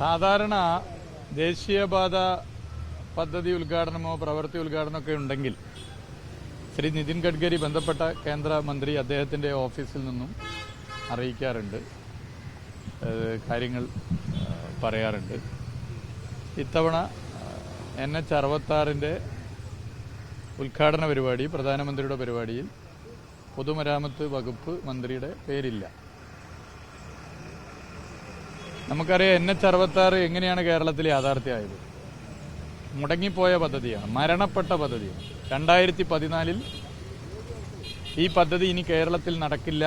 സാധാരണ ദേശീയപാത പദ്ധതി ഉദ്ഘാടനമോ പ്രവൃത്തി ഉദ്ഘാടനമൊക്കെ ഉണ്ടെങ്കിൽ ശ്രീ നിതിൻ ഗഡ്കരി ബന്ധപ്പെട്ട കേന്ദ്രമന്ത്രി അദ്ദേഹത്തിൻ്റെ ഓഫീസിൽ നിന്നും അറിയിക്കാറുണ്ട്, കാര്യങ്ങൾ പറയാറുണ്ട്. ഇത്തവണ NH-66 ഉദ്ഘാടന പരിപാടി, പ്രധാനമന്ത്രിയുടെ പരിപാടിയിൽ പൊതുമരാമത്ത് വകുപ്പ് മന്ത്രിയുടെ പേരില്ല. നമുക്കറിയാം NH-66 എങ്ങനെയാണ് കേരളത്തിൽ യാഥാർത്ഥ്യമായത്. മുടങ്ങിപ്പോയ പദ്ധതിയാണ്, മരണപ്പെട്ട പദ്ധതിയാണ്. 2014 ഈ പദ്ധതി ഇനി കേരളത്തിൽ നടക്കില്ല,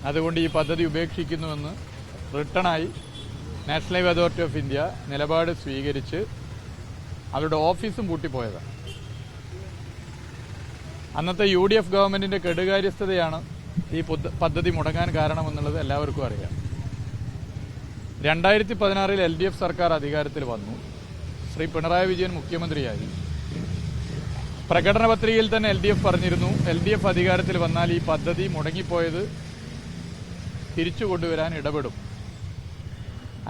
അതുകൊണ്ട് ഈ പദ്ധതി ഉപേക്ഷിക്കുന്നുവെന്ന് റിട്ടേണായി national highway authority of India നിലപാട് സ്വീകരിച്ച് അവരുടെ ഓഫീസും പൂട്ടിപ്പോയതാണ്. അന്നത്തെ UDF ഗവൺമെന്റിന്റെ കെടുകാര്യസ്ഥതയാണ് ഈ പദ്ധതി മുടങ്ങാൻ കാരണമെന്നുള്ളത് എല്ലാവർക്കും അറിയാം. 2016 LDF സർക്കാർ അധികാരത്തിൽ വന്നു. ശ്രീ പിണറായി വിജയൻ മുഖ്യമന്ത്രിയായി. പ്രകടന പത്രികയിൽ തന്നെ LDF പറഞ്ഞിരുന്നു, LDF അധികാരത്തിൽ വന്നാൽ ഈ പദ്ധതി മുടങ്ങിപ്പോയത് തിരിച്ചു കൊണ്ടുവരാൻ ഇടപെടും.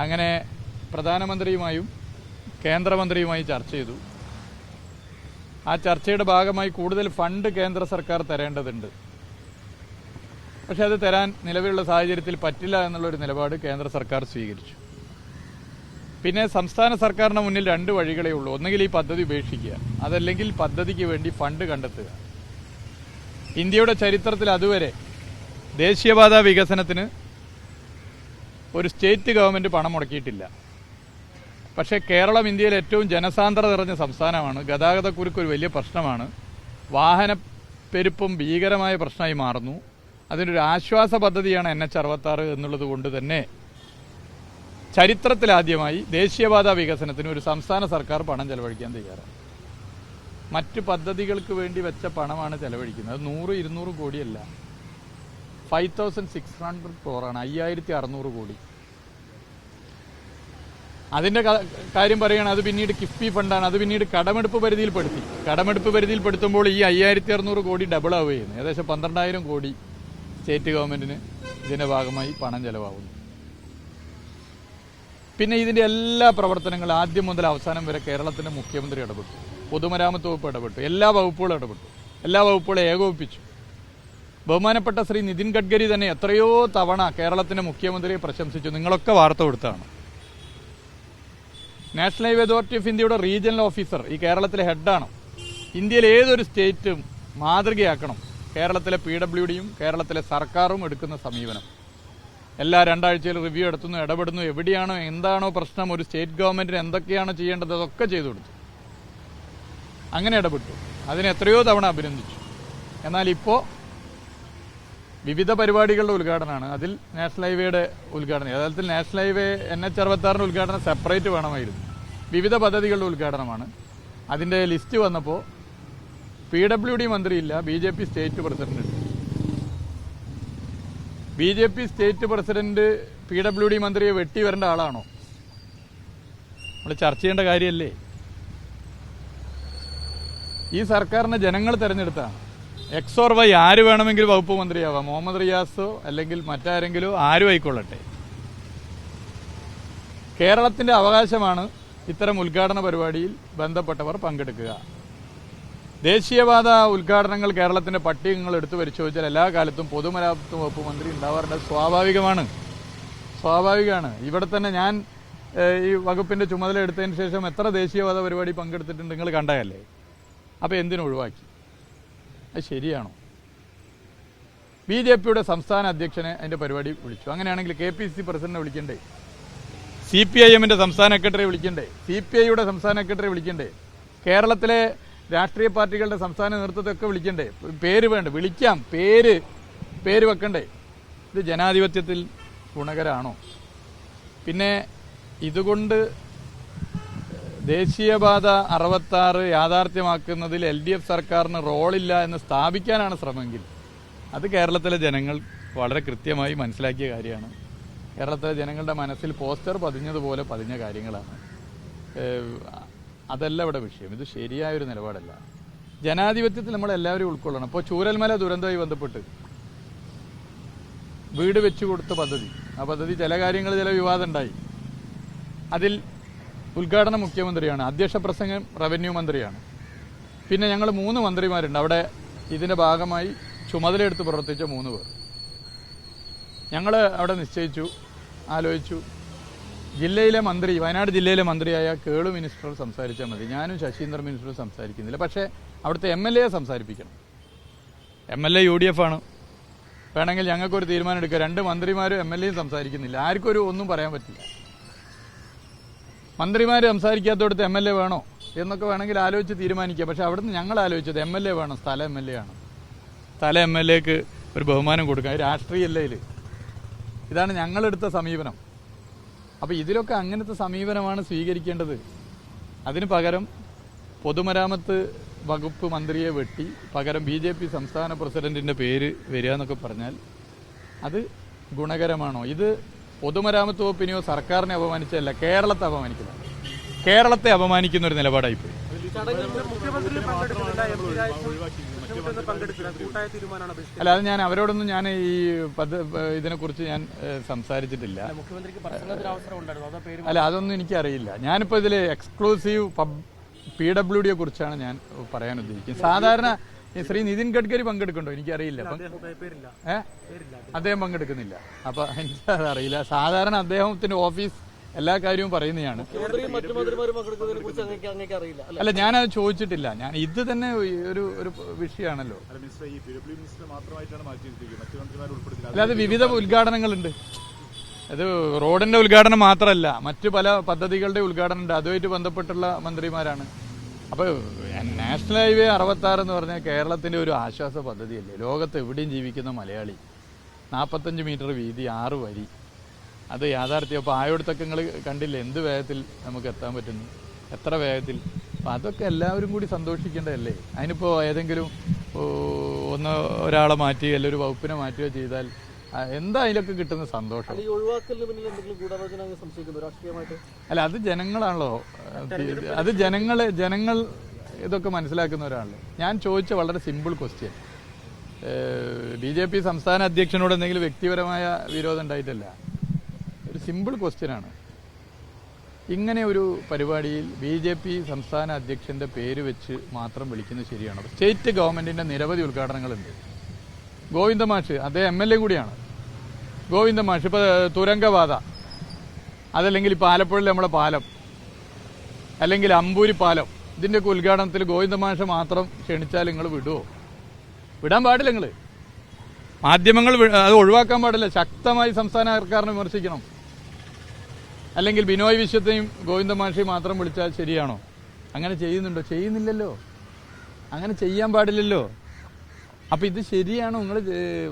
അങ്ങനെ പ്രധാനമന്ത്രിയുമായും കേന്ദ്രമന്ത്രിയുമായി ചർച്ച ചെയ്തു. ആ ചർച്ചയുടെ ഭാഗമായി കൂടുതൽ ഫണ്ട് കേന്ദ്ര സർക്കാർ തരേണ്ടതുണ്ട്. പക്ഷെ അത് തരാൻ നിലവിലുള്ള സാഹചര്യത്തിൽ പറ്റില്ല എന്നുള്ളൊരു നിലപാട് കേന്ദ്ര സർക്കാർ സ്വീകരിച്ചു. പിന്നെ സംസ്ഥാന സർക്കാരിന് മുന്നിൽ 2 വഴികളേ ഉള്ളൂ. ഒന്നുകിൽ ഈ പദ്ധതി ഉപേക്ഷിക്കുക, അതല്ലെങ്കിൽ പദ്ധതിക്ക് വേണ്ടി ഫണ്ട് കണ്ടെത്തുക. ഇന്ത്യയുടെ ചരിത്രത്തിൽ അതുവരെ ദേശീയപാത വികസനത്തിന് ഒരു സ്റ്റേറ്റ് ഗവൺമെന്റ് പണം മുടക്കിയിട്ടില്ല. പക്ഷേ കേരളം ഇന്ത്യയിലെ ഏറ്റവും ജനസാന്ദ്രത നിറഞ്ഞ സംസ്ഥാനമാണ്. ഗതാഗതക്കുരുക്ക് ഒരു വലിയ പ്രശ്നമാണ്. വാഹനപ്പെരുപ്പം ഭീകരമായ പ്രശ്നമായി മാറുന്നു. അതിനൊരു ആശ്വാസ പദ്ധതിയാണ് NH-66 എന്നുള്ളത് കൊണ്ട് തന്നെ ചരിത്രത്തിലാദ്യമായി ദേശീയപാത വികസനത്തിന് ഒരു സംസ്ഥാന സർക്കാർ പണം ചെലവഴിക്കാൻ തയ്യാറാണ്. മറ്റ് പദ്ധതികൾക്ക് വേണ്ടി വെച്ച പണമാണ് ചെലവഴിക്കുന്നത്. 100-200 കോടിയല്ല, 5600 crore, 5600 കോടി. അതിന്റെ കാര്യം പറയുകയാണ്, അത് പിന്നീട് കിഫ്ബി ഫണ്ടാണ്. അത് പിന്നീട് കടമെടുപ്പ് പരിധിയിൽപ്പെടുത്തി. കടമെടുപ്പ് പരിധിയിൽപ്പെടുത്തുമ്പോൾ ഈ 5600 കോടി ഡബിൾ ആവുകയാണ്. ഏകദേശം 12000 കോടി സ്റ്റേറ്റ് ഗവൺമെന്റിന് ഇതിന്റെ ഭാഗമായി പണം ചെലവാകുന്നു. പിന്നെ ഇതിന്റെ എല്ലാ പ്രവർത്തനങ്ങളും ആദ്യം മുതൽ അവസാനം വരെ കേരളത്തിന്റെ മുഖ്യമന്ത്രി ഇടപെട്ടു, പൊതുമരാമത്ത് വകുപ്പ് ഇടപെട്ടു, എല്ലാ വകുപ്പുകളും ഇടപെട്ടു, എല്ലാ വകുപ്പുകളും ഏകോപിപ്പിച്ചു. ബഹുമാനപ്പെട്ട ശ്രീ നിതിൻ ഗഡ്കരി തന്നെ എത്രയോ തവണ കേരളത്തിന്റെ മുഖ്യമന്ത്രിയെ പ്രശംസിച്ചു. നിങ്ങളൊക്കെ വാർത്ത കൊടുത്താണ്. നാഷണൽ ഹൈവേ അതോറിറ്റി ഓഫ് ഇന്ത്യയുടെ റീജിയണൽ ഓഫീസർ ഈ കേരളത്തിലെ ഹെഡാണ്. ഇന്ത്യയിലെ ഏതൊരു സ്റ്റേറ്റും മാതൃകയാക്കണം കേരളത്തിലെ PWDയും കേരളത്തിലെ സർക്കാരും എടുക്കുന്ന സമീപനം. എല്ലാ 2 ആഴ്ചയിൽ റിവ്യൂ എടുത്തുന്നു, ഇടപെടുന്നു. എവിടെയാണോ എന്താണോ പ്രശ്നം, ഒരു സ്റ്റേറ്റ് ഗവൺമെന്റിന് എന്തൊക്കെയാണോ ചെയ്യേണ്ടത് അതൊക്കെ ചെയ്തു കൊടുത്തു. അങ്ങനെ ഇടപെട്ടു. അതിന് എത്രയോ തവണ അഭിനന്ദിച്ചു. എന്നാൽ ഇപ്പോൾ വിവിധ പരിപാടികളുടെ ഉദ്ഘാടനമാണ്. അതിൽ നാഷണൽ ഹൈവേയുടെ ഉദ്ഘാടനം, യഥാർത്ഥത്തിൽ നാഷണൽ ഹൈവേ NH-66 ഉദ്ഘാടനം സെപ്പറേറ്റ് വേണമായിരുന്നു. വിവിധ പദ്ധതികളുടെ ഉദ്ഘാടനമാണ്. അതിന്റെ ലിസ്റ്റ് വന്നപ്പോൾ PWD മന്ത്രിയില്ല, BJP state president. BJP state president PWD മന്ത്രിയെ വെട്ടി വരേണ്ട ആളാണോ? നമ്മൾ ചർച്ച ചെയ്യേണ്ട കാര്യമല്ലേ? ഈ സർക്കാരിനെ ജനങ്ങൾ തെരഞ്ഞെടുത്താണ്. X or Y ആര് വേണമെങ്കിലും വകുപ്പ് മന്ത്രിയാവാം. മുഹമ്മദ് റിയാസോ അല്ലെങ്കിൽ മറ്റാരെങ്കിലോ ആരും ആയിക്കൊള്ളട്ടെ. കേരളത്തിന്റെ അവകാശമാണ് ഇത്തരം ഉദ്ഘാടന പരിപാടിയിൽ ബന്ധപ്പെട്ടവർ പങ്കെടുക്കുക. ദേശീയപാത ഉദ്ഘാടനങ്ങൾ കേരളത്തിന്റെ പട്ടികകൾ എടുത്തു പരിശോധിച്ചാൽ എല്ലാ കാലത്തും പൊതുമരാമത്ത് വകുപ്പ് മന്ത്രി ഉണ്ടാവാറുണ്ട്. സ്വാഭാവികമാണ്. ഇവിടെ തന്നെ ഞാൻ ഈ വകുപ്പിന്റെ ചുമതല എടുത്തതിന് ശേഷം എത്ര ദേശീയപാത പരിപാടി പങ്കെടുത്തിട്ടുണ്ട് നിങ്ങൾ കണ്ടതല്ലേ? അപ്പൊ എന്തിനൊഴിവാക്കി? അത് ശരിയാണോ? BJPയുടെ സംസ്ഥാന അധ്യക്ഷനെ അതിന്റെ പരിപാടി വിളിച്ചു. അങ്ങനെയാണെങ്കിൽ KPCC പ്രസിഡന്റിനെ വിളിക്കണ്ടേ? CPIMന്റെ സംസ്ഥാന സെക്രട്ടറിയെ വിളിക്കണ്ടേ? CPIയുടെ സംസ്ഥാന സെക്രട്ടറിയെ വിളിക്കണ്ടേ? കേരളത്തിലെ രാഷ്ട്രീയ പാർട്ടികളുടെ സംസ്ഥാന നേതൃത്വത്തെയൊക്കെ വിളിക്കണ്ടേ? പേര് വേണ്ട, വിളിക്കാം, പേര് വെക്കണ്ടേ? ഇത് ജനാധിപത്യത്തിൽ ഗുണകരാണോ? പിന്നെ ഇതുകൊണ്ട് ദേശീയപാത 66 യാഥാർത്ഥ്യമാക്കുന്നതിൽ LDF സർക്കാരിന് റോളില്ല എന്ന് സ്ഥാപിക്കാനാണ് ശ്രമമെങ്കിൽ അത് കേരളത്തിലെ ജനങ്ങൾ വളരെ കൃത്യമായി മനസ്സിലാക്കിയ കാര്യമാണ്. കേരളത്തിലെ ജനങ്ങളുടെ മനസ്സിൽ പോസ്റ്റർ പതിഞ്ഞതുപോലെ പതിഞ്ഞ കാര്യങ്ങളാണ്. അതല്ല ഇവിടെ വിഷയം. ഇത് ശരിയായൊരു നിലപാടല്ല. ജനാധിപത്യത്തിൽ നമ്മളെല്ലാവരും ഉൾക്കൊള്ളണം. ഇപ്പോൾ ചൂരൽമല ദുരന്തവുമായി ബന്ധപ്പെട്ട് വീട് വെച്ചു കൊടുത്ത പദ്ധതി, ആ പദ്ധതി ചില കാര്യങ്ങൾ ചില വിവാദം ഉണ്ടായി. അതിൽ ഉദ്ഘാടനം മുഖ്യമന്ത്രിയാണ്, അധ്യക്ഷ പ്രസംഗം റവന്യൂ മന്ത്രിയാണ്. പിന്നെ ഞങ്ങൾ 3 മന്ത്രിമാരുണ്ട് അവിടെ. ഇതിന്റെ ഭാഗമായി ചുമതലയെടുത്ത് പ്രവർത്തിച്ച 3 പേർ. ഞങ്ങൾ അവിടെ നിശ്ചയിച്ചു, ആലോചിച്ചു, ജില്ലയിലെ മന്ത്രി, വയനാട് ജില്ലയിലെ മന്ത്രിയായ കേളു മിനിസ്റ്റർ സംസാരിച്ചാൽ മതി, ഞാനും ശശീന്ദ്രൻ മിനിസ്റ്ററും സംസാരിക്കുന്നില്ല. പക്ഷേ അവിടുത്തെ MLA സംസാരിപ്പിക്കണം. MLA UDF ആണ്. വേണമെങ്കിൽ ഞങ്ങൾക്കൊരു തീരുമാനം എടുക്കുക, 2 മന്ത്രിമാരും MLAയും സംസാരിക്കുന്നില്ല, ആർക്കൊരു ഒന്നും പറയാൻ പറ്റില്ല. മന്ത്രിമാർ സംസാരിക്കാത്തടുത്ത് MLA വേണോ എന്നൊക്കെ വേണമെങ്കിൽ ആലോചിച്ച് തീരുമാനിക്കുക. പക്ഷെ അവിടുന്ന് ഞങ്ങൾ ആലോചിച്ചത് MLA വേണം, സ്ഥല MLA ആണ്. സ്ഥല MLAക്ക് ഒരു ബഹുമാനം കൊടുക്കുക, രാഷ്ട്രീയമല്ല ഇതിൽ. ഇതാണ് ഞങ്ങളെടുത്ത സമീപനം. അപ്പോൾ ഇതിലൊക്കെ അങ്ങനത്തെ സമീപനമാണ് സ്വീകരിക്കേണ്ടത്. അതിന് പകരം പൊതുമരാമത്ത് വകുപ്പ് മന്ത്രിയെ വെട്ടി പകരം BJP സംസ്ഥാന പ്രസിഡന്റിന്റെ പേര് വരിക എന്നൊക്കെ പറഞ്ഞാൽ അത് ഗുണകരമാണോ? ഇത് പൊതുമരാമത്ത് വകുപ്പിനെയോ സർക്കാരിനെ അപമാനിച്ചതല്ല, കേരളത്തെ അപമാനിക്കുന്നത്. കേരളത്തെ അപമാനിക്കുന്ന ഒരു നിലപാടായിപ്പോയി. അല്ല, അത് ഞാൻ അവരോടൊന്നും ഞാൻ ഈ ഇതിനെക്കുറിച്ച് ഞാൻ സംസാരിച്ചിട്ടില്ല. അല്ല, അതൊന്നും എനിക്കറിയില്ല. ഞാനിപ്പോൾ ഇതിൽ എക്സ്ക്ലൂസീവ് PWDയെ കുറിച്ചാണ് ഞാൻ പറയാൻ ഉദ്ദേശിക്കുന്നത്. സാധാരണ ശ്രീ നിതിൻ ഗഡ്കരി പങ്കെടുക്കണ്ടോ എനിക്കറിയില്ല. അദ്ദേഹം പങ്കെടുക്കുന്നില്ല. അപ്പൊ എനിക്കതറിയില്ല. സാധാരണ അദ്ദേഹത്തിന്റെ ഓഫീസ് എല്ലാ കാര്യവും പറയുന്നതാണ്. അല്ല, ഞാനത് ചോദിച്ചിട്ടില്ല. ഞാൻ ഇത് തന്നെ ഒരു വിഷയമാണല്ലോ. അല്ല, അത് വിവിധ ഉദ്ഘാടനങ്ങളുണ്ട്. അത് റോഡിന്റെ ഉദ്ഘാടനം മാത്രമല്ല, മറ്റു പല പദ്ധതികളുടെ ഉദ്ഘാടനം ഉണ്ട്. അതുമായിട്ട് ബന്ധപ്പെട്ടുള്ള മന്ത്രിമാരാണ്. അപ്പോൾ നാഷണൽ ഹൈവേ 66 എന്ന് പറഞ്ഞാൽ കേരളത്തിന്റെ ഒരു ആശ്വാസ പദ്ധതിയല്ലേ. ലോകത്ത് എവിടെയും ജീവിക്കുന്ന മലയാളി 45 മീറ്റർ വീതി, 6 വരി, അത് യാഥാർത്ഥ്യം. അപ്പോൾ ആയോടത്തൊക്കെ നിങ്ങൾ കണ്ടില്ലേ എന്ത് വേഗത്തിൽ നമുക്ക് എത്താൻ പറ്റുന്നു, എത്ര വേഗത്തിൽ. അപ്പം അതൊക്കെ എല്ലാവരും കൂടി സന്തോഷിക്കേണ്ടതല്ലേ. അതിനിപ്പോൾ ഏതെങ്കിലും ഒരാളെ മാറ്റി അല്ലെങ്കിൽ ഒരു വകുപ്പിനെ മാറ്റുകയോ ചെയ്താൽ എന്താ അതിലൊക്കെ കിട്ടുന്ന സന്തോഷം? അല്ല, അത് ജനങ്ങളാണല്ലോ. അത് ജനങ്ങൾ ഇതൊക്കെ മനസ്സിലാക്കുന്നവരാണല്ലോ. ഞാൻ ചോദിച്ച വളരെ സിമ്പിൾ ക്വസ്റ്റ്യൻ. BJP സംസ്ഥാന അധ്യക്ഷനോട് എന്തെങ്കിലും വ്യക്തിപരമായ വിരോധം ഉണ്ടായിട്ടല്ല, ഒരു സിമ്പിൾ ക്വസ്റ്റ്യനാണ്. ഇങ്ങനെ ഒരു പരിപാടിയിൽ BJP സംസ്ഥാന അധ്യക്ഷന്റെ പേര് വെച്ച് മാത്രം വിളിക്കുന്നത് ശരിയാണോ? സ്റ്റേറ്റ് ഗവൺമെന്റിന്റെ നിരവധി ഉദ്ഘാടനങ്ങളുണ്ട്. ഗോവിന്ദ മാഷ്, അദ്ദേഹം MLA കൂടിയാണ്. ഗോവിന്ദ മാഷ് ഇപ്പോൾ തുരങ്കപാത, അതല്ലെങ്കിൽ ഇപ്പോൾ ആലപ്പുഴയിൽ നമ്മളെ പാലം, അല്ലെങ്കിൽ അമ്പൂരി പാലം, ഇതിൻ്റെയൊക്കെ ഉദ്ഘാടനത്തിൽ ഗോവിന്ദ മാഷ് മാത്രം ക്ഷണിച്ചാൽ നിങ്ങൾ വിടുമോ? വിടാൻ പാടില്ല. നിങ്ങൾ മാധ്യമങ്ങൾ അത് ഒഴിവാക്കാൻ പാടില്ല. ശക്തമായി സംസ്ഥാന സർക്കാരിനെ വിമർശിക്കണം. അല്ലെങ്കിൽ ബിനോയ് വിശ്വത്തെയും ഗോവിന്ദ മാഷെയും മാത്രം വിളിച്ചാൽ ശരിയാണോ? അങ്ങനെ ചെയ്യുന്നുണ്ടോ? ചെയ്യുന്നില്ലല്ലോ. അങ്ങനെ ചെയ്യാൻ പാടില്ലല്ലോ. അപ്പം ഇത് ശരിയാണോ? നിങ്ങൾ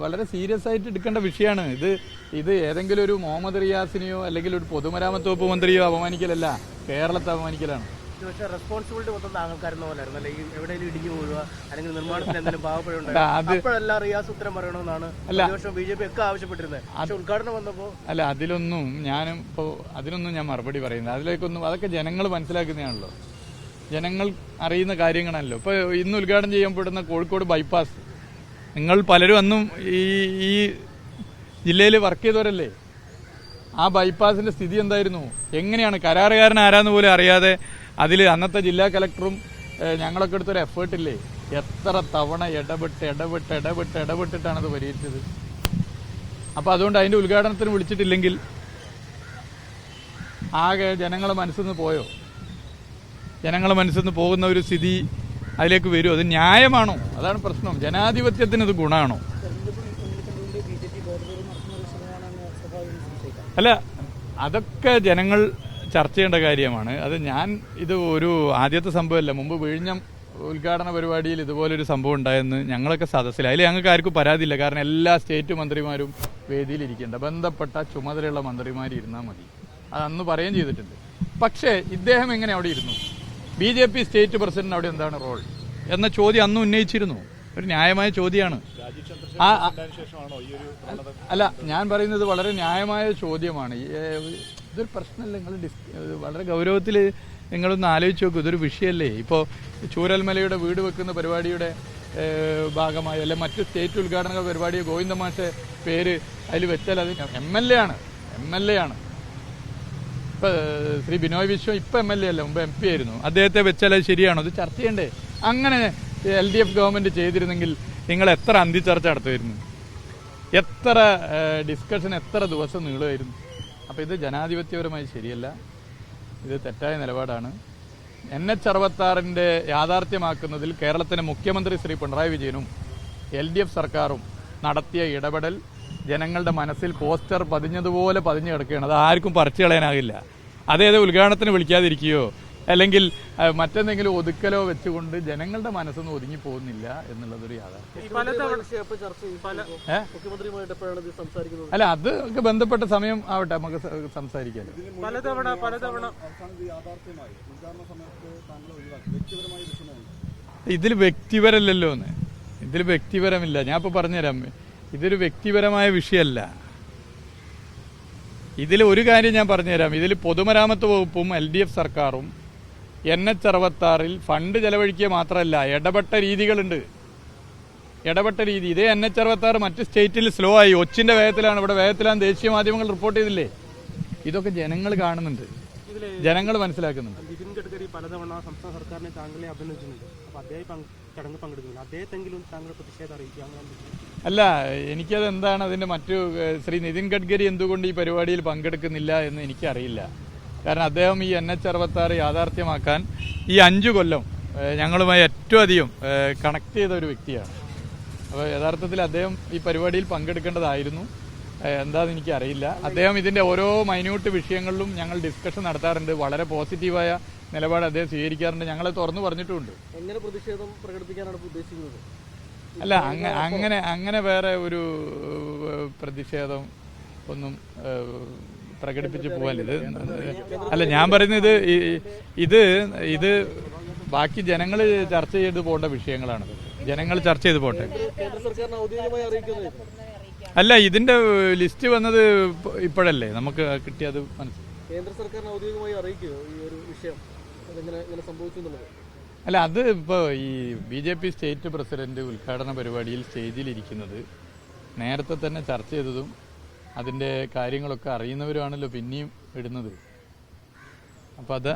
വളരെ സീരിയസ് ആയിട്ട് എടുക്കേണ്ട വിഷയമാണ് ഇത്. ഏതെങ്കിലും ഒരു മുഹമ്മദ് റിയാസിനെയോ അല്ലെങ്കിൽ ഒരു പൊതുമരാമത്ത് വകുപ്പ് മന്ത്രിയോ അപമാനിക്കലല്ല, കേരളത്തെ അപമാനിക്കലാണ്. റെസ്പോൺസിബിലിറ്റി മൊത്തം താങ്കൾക്കാരെന്ന പോലെയായിരുന്നു അല്ലെ? എവിടെയെങ്കിലും ഇടിഞ്ഞു പോവുക അല്ലെങ്കിൽ നിർമ്മാണത്തിൽ എന്തെങ്കിലും പാവപ്പെടുന്നുണ്ട്, റിയാസ് ഉത്തരം പറയണമെന്നാണ് BJP ഒക്കെ ആവശ്യപ്പെട്ടിരുന്നത്. പക്ഷെ ഉദ്ഘാടനം വന്നപ്പോൾ അല്ല, അതിലൊന്നും ഞാൻ മറുപടി പറയുന്നത്. അതിലേക്കൊന്നും അതൊക്കെ ജനങ്ങൾ മനസ്സിലാക്കുന്നതാണല്ലോ, ജനങ്ങൾ അറിയുന്ന കാര്യങ്ങളാണല്ലോ. ഇപ്പോൾ ഇന്ന് ഉദ്ഘാടനം ചെയ്യപ്പെടുന്ന കോഴിക്കോട് ബൈപ്പാസ്, നിങ്ങൾ പലരും അന്നും ഈ ജില്ലയിൽ വർക്ക് ചെയ്തവരല്ലേ. ആ ബൈപ്പാസിന്റെ സ്ഥിതി എന്തായിരുന്നു? എങ്ങനെയാണ്? കരാറുകാരൻ ആരാന്ന് പോലും അറിയാതെ അതിൽ അന്നത്തെ ജില്ലാ കലക്ടറും ഞങ്ങളൊക്കെ എടുത്തൊരു എഫേർട്ടില്ലേ. എത്ര തവണ ഇടപെട്ടിട്ടാണ് അത് പരിഹരിച്ചത്. അപ്പം അതുകൊണ്ട് അതിന്റെ ഉദ്ഘാടനത്തിന് വിളിച്ചിട്ടില്ലെങ്കിൽ ആകെ ജനങ്ങളെ മനസ്സിൽ നിന്ന് പോയോ? ജനങ്ങളെ മനസ്സിൽ നിന്ന് പോകുന്ന ഒരു സ്ഥിതി അതിലേക്ക് വരും. അത് ന്യായമാണോ? അതാണ് പ്രശ്നം. ജനാധിപത്യത്തിന് ഇത് ഗുണമാണോ? അല്ല, അതൊക്കെ ജനങ്ങൾ ചർച്ച ചെയ്യേണ്ട കാര്യമാണ്. അത് ഇത് ഒരു ആദ്യത്തെ സംഭവമല്ല. മുമ്പ് വിഴിഞ്ഞം ഉദ്ഘാടന പരിപാടിയിൽ ഇതുപോലൊരു സംഭവം ഉണ്ടായെന്ന് ഞങ്ങളൊക്കെ സദസ്സിൽ. അതിൽ ഞങ്ങൾക്ക് ആർക്കും പരാതിയില്ല. കാരണം എല്ലാ സ്റ്റേറ്റ് മന്ത്രിമാരും വേദിയിലിരിക്കേണ്ട, ബന്ധപ്പെട്ട ചുമതലയുള്ള മന്ത്രിമാർ ഇരുന്നാൽ മതി. അത് അന്ന് പറയുകയും ചെയ്തിട്ടുണ്ട്. പക്ഷേ ഇദ്ദേഹം എങ്ങനെ അവിടെ ഇരുന്നു? BJP സ്റ്റേറ്റ് പ്രസിഡന്റ് അവിടെ എന്താണ് റോൾ എന്ന ചോദ്യം അന്ന് ഉന്നയിച്ചിരുന്നു. ഒരു ന്യായമായ ചോദ്യമാണ്. അല്ല, ഞാൻ പറയുന്നത് വളരെ ന്യായമായ ചോദ്യമാണ്. ഇതൊരു പ്രശ്നമല്ല. നിങ്ങൾ വളരെ ഗൗരവത്തിൽ നിങ്ങളൊന്ന് ആലോചിച്ച് നോക്കൂ. ഇതൊരു വിഷയമല്ലേ? ഇപ്പോൾ ചൂരൽമലയുടെ വീട് വെക്കുന്ന പരിപാടിയുടെ ഭാഗമായി അല്ലെ മറ്റു സ്റ്റേറ്റ് ഉദ്ഘാടന പരിപാടിയെ ഗോവിന്ദ മാഷെ പേര് അതിൽ വെച്ചാൽ അത് MLA ആണ്. ഇപ്പം ശ്രീ ബിനോയ് വിശ്വം ഇപ്പം MLA അല്ല, മുമ്പ് MP ആയിരുന്നു. അദ്ദേഹത്തെ വെച്ചാൽ അത് ശരിയാണോ? ഇത് ചർച്ച ചെയ്യണ്ടേ? അങ്ങനെ LDF ഗവൺമെൻറ് ചെയ്തിരുന്നെങ്കിൽ നിങ്ങൾ എത്ര അന്തിച്ചർച്ച നടത്തുമായിരുന്നു, എത്ര ഡിസ്കഷൻ എത്ര ദിവസം നീളുമായിരുന്നു. അപ്പോൾ ഇത് ജനാധിപത്യപരമായി ശരിയല്ല, ഇത് തെറ്റായ നിലപാടാണ്. NH-66 യാഥാർത്ഥ്യമാക്കുന്നതിൽ കേരളത്തിലെ മുഖ്യമന്ത്രി ശ്രീ പിണറായി വിജയനും LDF സർക്കാരും നടത്തിയ ഇടപെടൽ ജനങ്ങളുടെ മനസ്സിൽ പോസ്റ്റർ പതിഞ്ഞതുപോലെ പതിഞ്ഞു കിടക്കുകയാണ്. അത് ആർക്കും പറിച്ചു കളയാനാകില്ല. അതേത് ഉദ്ഘാടനത്തിന് വിളിക്കാതിരിക്കുകയോ അല്ലെങ്കിൽ മറ്റെന്തെങ്കിലും ഒതുക്കലോ വെച്ചുകൊണ്ട് ജനങ്ങളുടെ മനസ്സൊന്നും ഒതുങ്ങി പോകുന്നില്ല എന്നുള്ളതൊരു യാഥാർത്ഥ്യം. അല്ല, അതൊക്കെ ബന്ധപ്പെട്ട സമയം ആവട്ടെ, നമുക്ക് സംസാരിക്കാം. ഇതിൽ വ്യക്തിപരമല്ലല്ലോ എന്ന്, ഇതിൽ വ്യക്തിപരമില്ല. ഞാൻ ഇപ്പോൾ പറഞ്ഞുതരാം, ഇതൊരു വ്യക്തിപരമായ വിഷയമല്ല. ഇതിൽ ഒരു കാര്യം ഞാൻ പറഞ്ഞുതരാം. ഇതിൽ പൊതുമരാമത്ത് വകുപ്പും LDF സർക്കാരും NH-66 ഫണ്ട് ചെലവഴിക്കുക മാത്രമല്ല, ഇടപെട്ട രീതികളുണ്ട്. ഇടപെട്ട രീതി ഇതേ NH-66 മറ്റ് സ്റ്റേറ്റിൽ സ്ലോ ആയി, ഒച്ചിന്റെ വേഗത്തിലാണ്, ഇവിടെ വേഗത്തിലാണ് ദേശീയ മാധ്യമങ്ങൾ റിപ്പോർട്ട് ചെയ്തില്ലേ. ഇതൊക്കെ ജനങ്ങൾ കാണുന്നുണ്ട്, ജനങ്ങൾ മനസ്സിലാക്കുന്നുണ്ട്. നിതിൻ ഗഡ്കരി പലതവണ സംസ്ഥാന സർക്കാരിനെ താങ്കളെ അഭിനന്ദിച്ചിട്ടുണ്ട്. അപ്പോൾ അദ്ദേഹം ചടങ്ങ് പങ്കെടുക്കുന്നില്ല, അദ്ദേഹത്തെങ്കിലും താങ്കൾ പ്രതിഷേധം അറിയിക്കുക. അല്ല, എനിക്കത് എന്താണ് അതിന്റെ മറ്റു ശ്രീ നിതിൻ ഗഡ്കരി എന്തുകൊണ്ട് ഈ പരിപാടിയിൽ പങ്കെടുക്കുന്നില്ല എന്ന് എനിക്കറിയില്ല. കാരണം അദ്ദേഹം ഈ NH-66 യാഥാർത്ഥ്യമാക്കാൻ ഈ 5 കൊല്ലം ഞങ്ങളുമായി ഏറ്റവും അധികം കണക്ട് ചെയ്ത ഒരു വ്യക്തിയാണ്. അപ്പോൾ യഥാർത്ഥത്തിൽ അദ്ദേഹം ഈ പരിപാടിയിൽ പങ്കെടുക്കേണ്ടതായിരുന്നു. എന്താണെന്ന് എനിക്കറിയില്ല. അദ്ദേഹം ഇതിന്റെ ഓരോ മൈന്യൂട്ട് വിഷയങ്ങളിലും ഞങ്ങൾ ഡിസ്കഷൻ നടത്താറുണ്ട്. വളരെ പോസിറ്റീവായ നിലപാട് അദ്ദേഹം സ്വീകരിക്കാറുണ്ട്. ഞങ്ങളെ തുറന്നു പറഞ്ഞിട്ടുമുണ്ട്. എങ്ങനെ പ്രതിഷേധം പ്രകടിപ്പിക്കാനാണ് ഉദ്ദേശിക്കുന്നത്? അല്ല, അങ്ങനെ വേറെ ഒരു പ്രതിഷേധം ഒന്നും പ്രകടിപ്പിച്ച് പോകാനിത്. അല്ല, ഞാൻ പറയുന്നത് ഇത് ബാക്കി ജനങ്ങൾ ചർച്ച ചെയ്ത് പോകേണ്ട വിഷയങ്ങളാണ്. ജനങ്ങൾ ചർച്ച ചെയ്ത് പോട്ടെ. അല്ല, ഇതിന്റെ ലിസ്റ്റ് വന്നത് ഇപ്പോഴല്ലേ, നമുക്ക് കിട്ടിയത് മനസ്സിലായി. കേന്ദ്ര സർക്കാരിനെ ഔദ്യോഗികമായി അറിയിക്കുമോ ഈ ഒരു വിഷയം എങ്ങനെ സംഭവിച്ചു എന്നുള്ളത്? അല്ല, അത് ഇപ്പോൾ ഈ BJP സ്റ്റേറ്റ് പ്രസിഡന്റ് ഉദ്ഘാടന പരിപാടിയിൽ സ്റ്റേജിലിരിക്കുന്നത് നേരത്തെ തന്നെ ചർച്ച ചെയ്തതും അതിൻ്റെ കാര്യങ്ങളൊക്കെ അറിയുന്നവരുമാണല്ലോ പിന്നെയും ഇടുന്നത്. അപ്പം അത്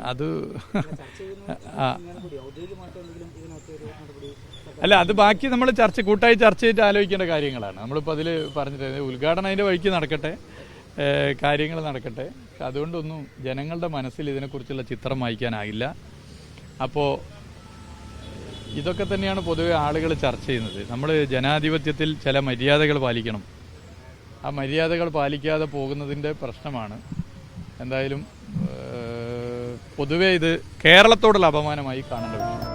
അല്ല, അത് ബാക്കി നമ്മൾ കൂട്ടായി ചർച്ച ചെയ്തിട്ട് ആലോചിക്കേണ്ട കാര്യങ്ങളാണ്. നമ്മളിപ്പോൾ അതിൽ പറഞ്ഞിട്ട് ഉദ്ഘാടനം അതിൻ്റെ വഴിക്ക് നടക്കട്ടെ, കാര്യങ്ങൾ നടക്കട്ടെ. അതുകൊണ്ടൊന്നും ജനങ്ങളുടെ മനസ്സിൽ ഇതിനെക്കുറിച്ചുള്ള ചിത്രം വായിക്കാനാകില്ല. അപ്പോൾ ഇതൊക്കെ തന്നെയാണ് പൊതുവെ ആളുകൾ ചർച്ച ചെയ്യുന്നത്. നമ്മൾ ജനാധിപത്യത്തിൽ ചില മര്യാദകൾ പാലിക്കണം. ആ മര്യാദകൾ പാലിക്കാതെ പോകുന്നതിൻ്റെ പ്രശ്നമാണ്. എന്തായാലും പൊതുവെ ഇത് കേരളത്തോടുള്ള അപമാനമായി കാണേണ്ട വിഷയം.